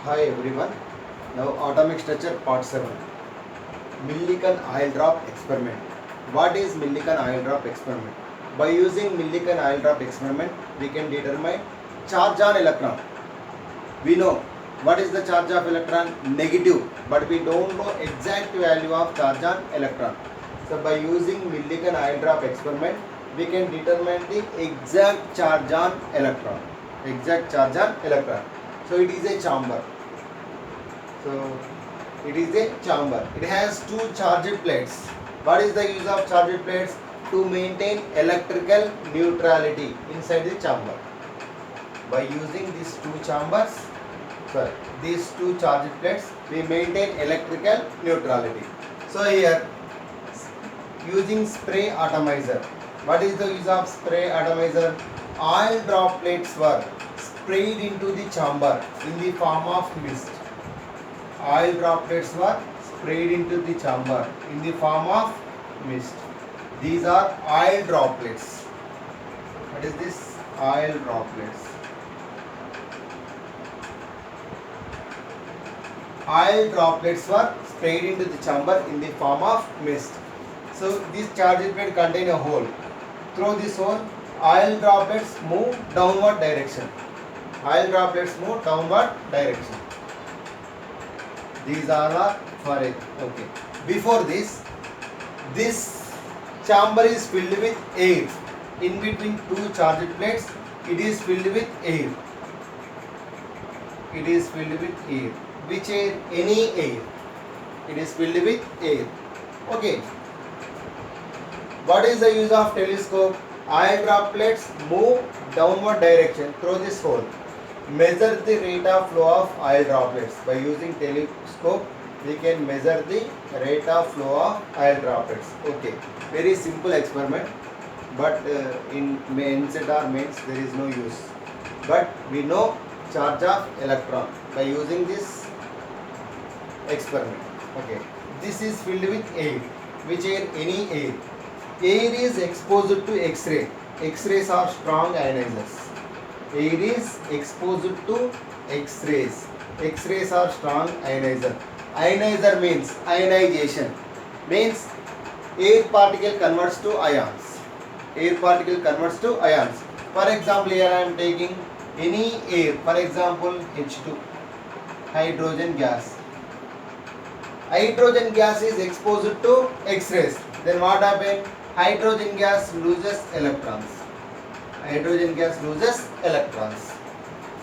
Hi everyone. Now atomic structure part 7. Millikan oil drop experiment. What is Millikan oil drop experiment? By using Millikan oil drop experiment, we can determine charge on electron. We know what is the charge of electron? Negative, but we don't know exact value of charge on electron. So by using Millikan oil drop experiment, we can determine the exact charge on electron. Exact charge on electron. So it is a chamber. So it is a chamber. It has two charged plates. What is the use of charged plates? To maintain electrical neutrality inside the chamber. By using these two charged plates, we maintain electrical neutrality. So here, using spray atomizer. What is the use of spray atomizer? Oil droplets were sprayed into the chamber in the form of mist. Oil droplets were sprayed into the chamber in the form of mist. These are oil droplets. What is this? Oil droplets. Oil droplets were sprayed into the chamber in the form of mist. So this charged plate contain a hole. Through this hole, oil droplets move downward direction. Oil droplets move downward direction. These are for it. Okay. Before this chamber is filled with air. In between two charged plates, it is filled with air. It is filled with air. Which air? Any air. It is filled with air. Okay. What is the use of telescope? Oil droplets move downward direction through this hole. Measure the rate of flow of oil droplets. By using telescope, we can measure the rate of flow of oil droplets. Okay, very simple experiment, but in NCET or mains there is no use. But we know charge of electron by using this experiment. Okay, this is filled with air. Which air? Any air. Air is exposed to X-ray. X-rays are strong ionizers. Air is exposed to X-rays. X-rays are strong ionizer. Ionizer means ionization. Means air particle converts to ions. Air particle converts to ions. For example, here I am taking any air. For example, H2, hydrogen gas. Hydrogen gas is exposed to X-rays. Then what happens? Hydrogen gas loses electrons. Hydrogen gas loses electrons.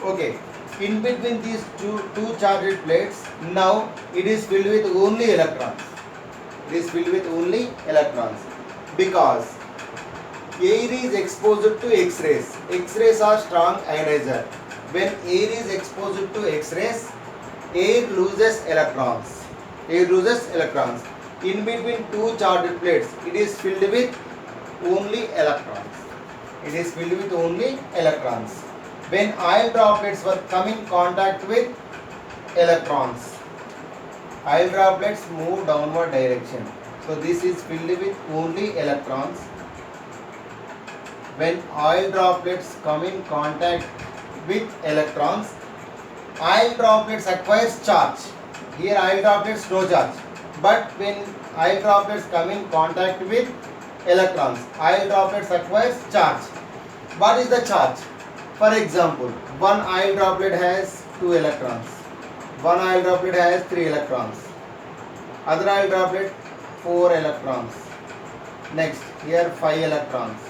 Okay. In between these two charged plates, now it is filled with only electrons. It is filled with only electrons because air is exposed to X-rays. X-rays are strong ionizer. When air is exposed to X-rays, air loses electrons. Air loses electrons. In between two charged plates, it is filled with only electrons. It is filled with only electrons. When oil droplets were coming in contact with electrons, oil droplets move downward direction. So this is filled with only electrons. When oil droplets come in contact with electrons, oil droplets acquires charge. Here oil droplets no charge. But when oil droplets come in contact with electrons, oil droplets acquires charge. What is the charge? For example, one oil droplet has 2 electrons. One oil droplet has 3 electrons. Other oil droplet 4 electrons. Next, here 5 electrons.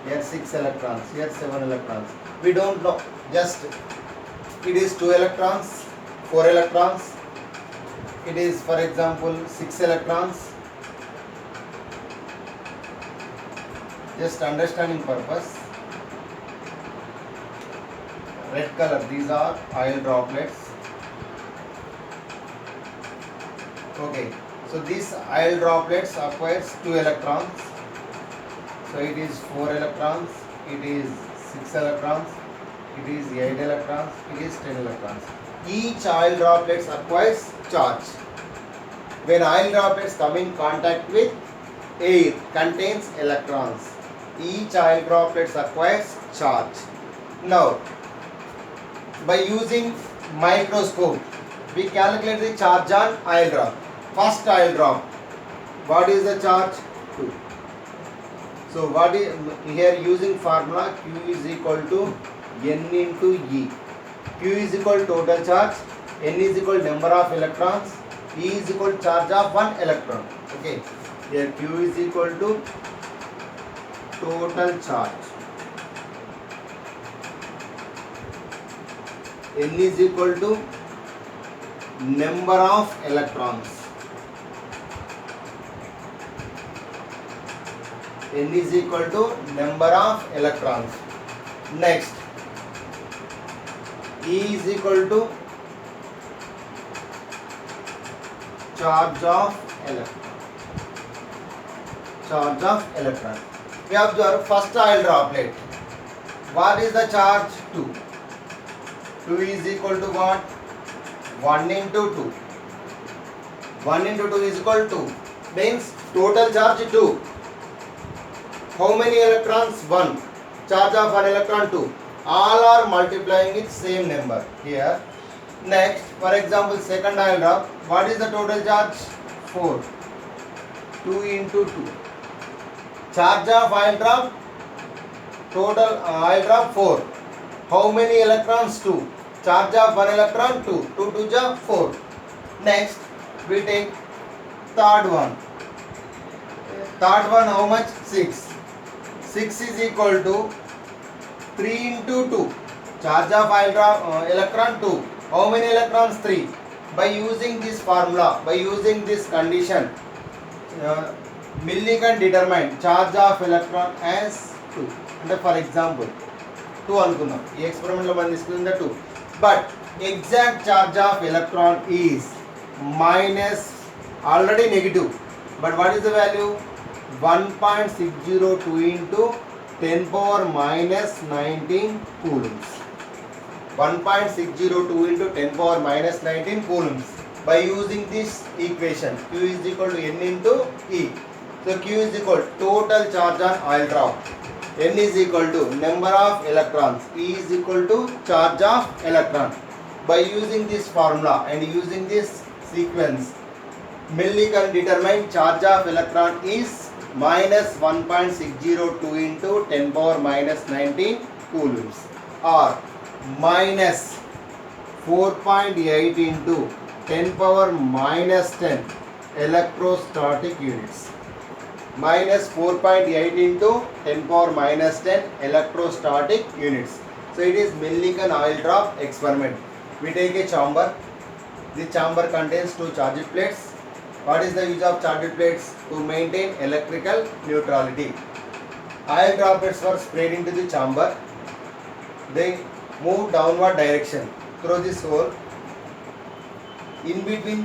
Here 6 electrons. Here 7 electrons. We don't know. Just it is 2 electrons, 4 electrons. It is, for example, 6 electrons. Just understanding purpose. Red color, these are oil droplets. Okay, so these oil droplets acquires 2 electrons. So it is 4 electrons, it is 6 electrons, it is 8 electrons, it is 10 electrons. Each oil droplets acquires charge. When oil droplets come in contact with air contains electrons, each oil droplets acquires charge. Now, by using microscope, we calculate the charge on oil drop. First oil drop, what is the charge? 2. So what is here using formula Q is equal to N into E. Q is equal to total charge, N is equal to number of electrons, E is equal to charge of one electron. Okay, here Q is equal to total charge, N is equal to number of electrons, N is equal to number of electrons. Next, E is equal to charge of electron. We observe first oil droplet. What is the charge? 2. 2 is equal to what? 1 into 2. 1 into 2 is equal to 2. Means total charge 2. How many electrons? 1. Charge of 1 electron 2. All are multiplying with same number here. Next, for example, second oil drop. What is the total charge? 4. 2 into 2. Charge of oil drop, total oil drop 4. How many electrons? 2. Charge of 1 electron 2. 2 to the 4. Next, we take third one. Third one how much? 6. 6 is equal to 3 into 2. Charge of oil drop electron 2. How many electrons? 3. By using this formula, by using this condition, Millikan determined charge of electron as 2. And for example, 2 అనుకుందాం. ఈ experiment లో మనం తీసుకుంది 2. But exact charge of electron is minus, already negative. But what is the value? 1.602 into 10 power minus 19 coulombs. 1.602 into 10 power minus 19 coulombs. By using this equation, Q is equal to N into E. So Q is equal to total charge on oil drop. N is equal to number of electrons. E is equal to charge of electron. By using this formula and using this sequence, Millikan determined charge of electron is minus 1.602 into 10 power minus 19 coulombs, or minus 4.8 into 10 power minus 10 electrostatic units. Minus 4.8 into 10 power minus 10 electrostatic units. So it is Millikan oil drop experiment. We take a chamber. The chamber contains 2 charged plates. What is the use of charged plates? To maintain electrical neutrality. Oil droplets were sprayed into the chamber. They move downward direction through this hole. In between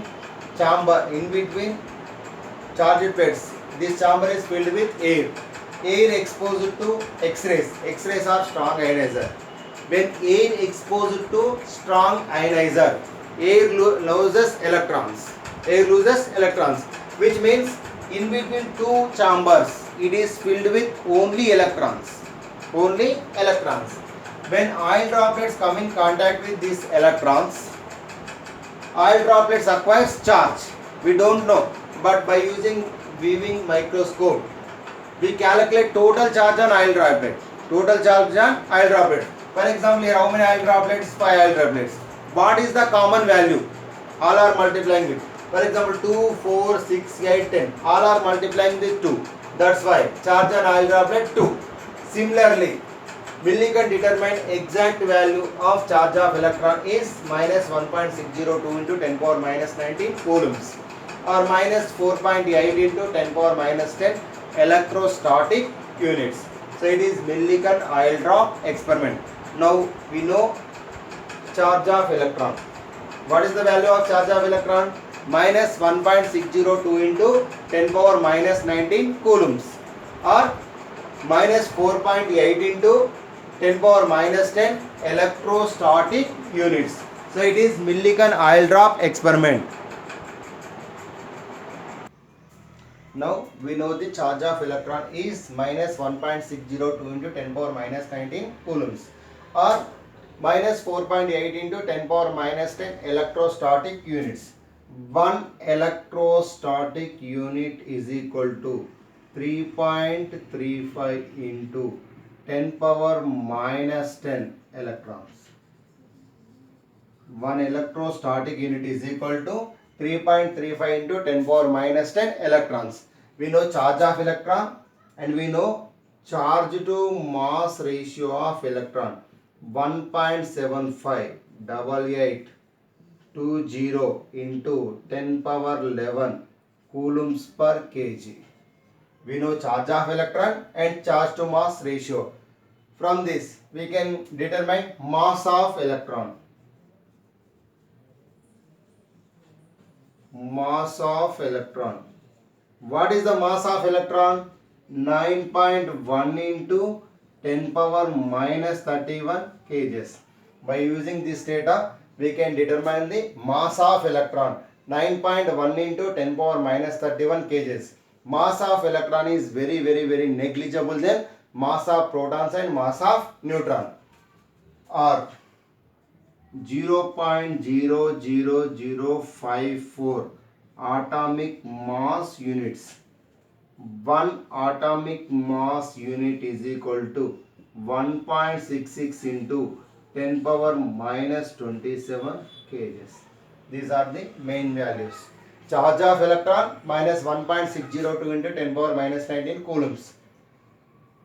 charged plates, this chamber is filled with air. Air exposed to X-rays. X-rays are strong ionizer. When air exposed to strong ionizer, air loses electrons. Air loses electrons, which means in between 2 chambers, it is filled with only electrons. Only electrons. When oil droplets come in contact with these electrons, oil droplets acquires charge. We don't know, but by using viewing microscope, we calculate total charge on oil droplet. Total charge on oil droplet. For example, here how many oil droplets? 5 oil droplets. What is the common value? All are multiplying with. For example, 2, 4, 6, 8, 10. All are multiplying with 2. That's why charge on oil droplet 2. Similarly, Millikan determined exact value of charge of electron is minus 1.602 into 10 power minus 19 coulombs, or minus 4.8 into 10 power minus 10 electrostatic units. So it is Millikan oil drop experiment. Now we know charge of electron. What is the value of charge of electron? Minus 1.602 into 10 power minus 19 coulombs, or minus 4.8 into 10 power minus 10 electrostatic units. So it is Millikan oil drop experiment. Now we know the charge of electron is minus 1.602 into 10 power minus 19 coulombs, or minus 4.8 into 10 power minus 10 electrostatic units. 1 electrostatic unit is equal to 3.35 into 10 power minus 10 electrons. 1 electrostatic unit is equal to 3.35 into 10 power minus 10 electrons. We know charge of electron and we know charge to mass ratio of electron 1.758820 into 10 power 11 coulombs per kg. We know charge of electron and charge to mass ratio. From this we can determine mass of electron. Mass of electron. What is the mass of electron? 9.1 into 10 power minus 31 kgs. By using this data, we can determine the mass of electron. 9.1 into 10 power minus 31 kgs. Mass of electron is very negligible than mass of protons and mass of neutron. Or 0.00054 atomic mass units. 1 atomic mass unit is equal to 1.66 into 10 power minus 27 kgs. These are the main values. Charge of electron minus 1.602 into 10 power minus 19 coulombs,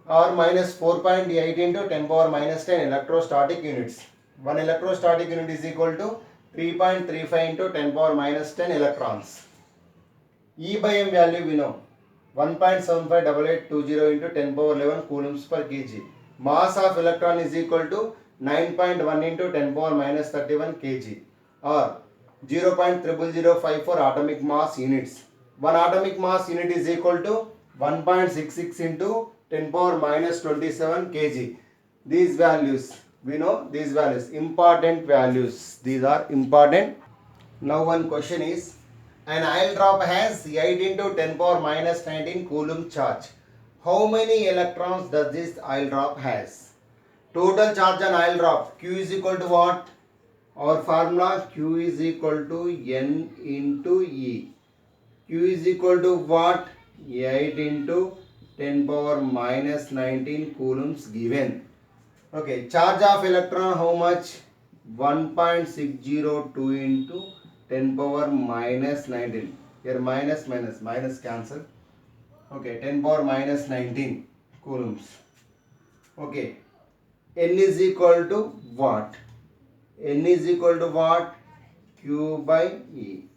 or minus 4.8 into 10 power minus 10 electrostatic units. 1 electrostatic unit is equal to 3.35 into 10 power minus 10 electrons. E by m value we know 1.758820 into 10 power 11 coulombs per kg. Mass of electron is equal to 9.1 into 10 power minus 31 kg, or 0.00054 atomic mass units. 1 atomic mass unit is equal to 1.66 into 10 power minus 27 kg. These values, we know these values, important values. These are important. Now one question is, an oil drop has 8 into 10 power minus 19 coulomb charge. How many electrons does this oil drop has? Total charge on oil drop, Q is equal to what? Our formula, Q is equal to N into E. Q is equal to what? 8 into 10 power minus 19 coulombs given. Okay, charge of electron how much? 1.602 into 10 power minus 19. Here minus cancel. Okay, 10 power minus 19 coulombs. Okay, N is equal to what? N is equal to what? Q by E.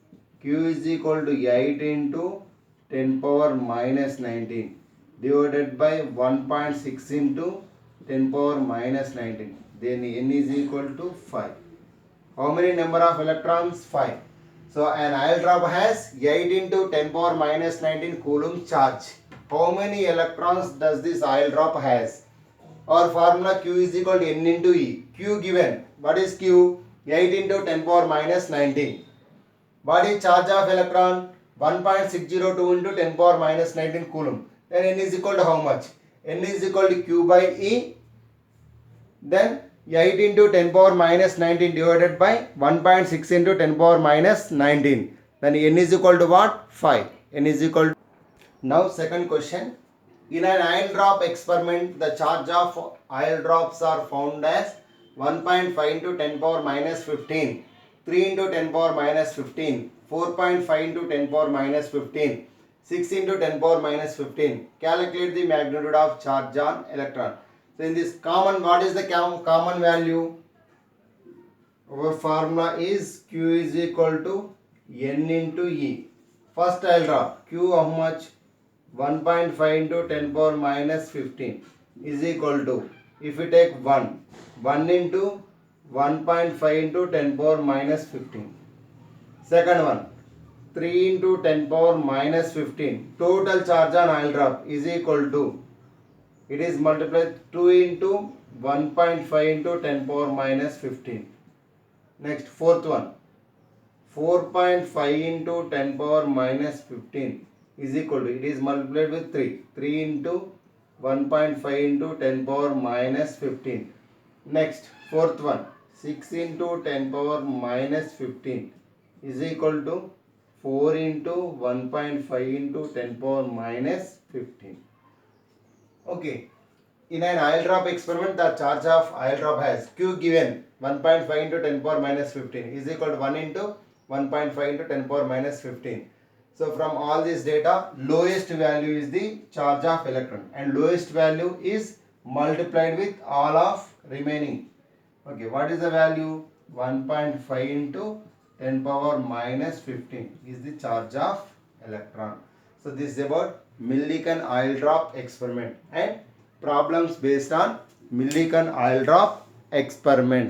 Q is equal to 8 into 10 power minus 19 divided by 1.6 into 10 power minus 19. Then N is equal to 5. How many number of electrons? 5. So an oil drop has 8 into 10 power minus 19 coulomb charge. How many electrons does this oil drop has? Our formula, Q is equal to N into E. Q given. What is Q? 8 into 10 power minus 19. What is charge of electron? 1.602 into 10 power minus 19 coulomb. Then N is equal to how much? N is equal to Q by E. Then 8 into 10 power minus 19 divided by 1.6 into 10 power minus 19. Then N is equal to what? 5. N is equal to. Now second question. In an oil drop experiment, the charge of oil drops are found as 1.5 into 10 power minus 15, 3 into 10 power minus 15, 4.5 into 10 power minus 15, 6 into 10 power minus 15. Calculate the magnitude of charge on electron. So in this common, what is the common value? Our formula is Q is equal to N into E. First oil drop, Q how much? 1.5 into 10 power minus 15 is equal to, if we take 1 into 1.5 into 10 power minus 15. Second one, 3 into 10 power minus 15. Total charge on oil drop is equal to, it is multiplied 2 into 1.5 into 10 power minus 15. Next, fourth one, 4.5 into 10 power minus 15 is equal to, it is multiplied with 3. 3 into 1.5 into 10 power minus 15. Next, fourth one, 6 into 10 power minus 15 is equal to 4 into 1.5 into 10 power minus 15. Okay, in an oil drop experiment, the charge of oil drop has Q given 1.5 into 10 power minus 15 is equal to 1 into 1.5 into 10 power minus 15. So from all this data, lowest value is the charge of electron and lowest value is multiplied with all of remaining. Okay, what is the value? 1.5 into 10 power minus 15 is the charge of electron. So this is about Millikan oil drop experiment and problems based on Millikan oil drop experiment.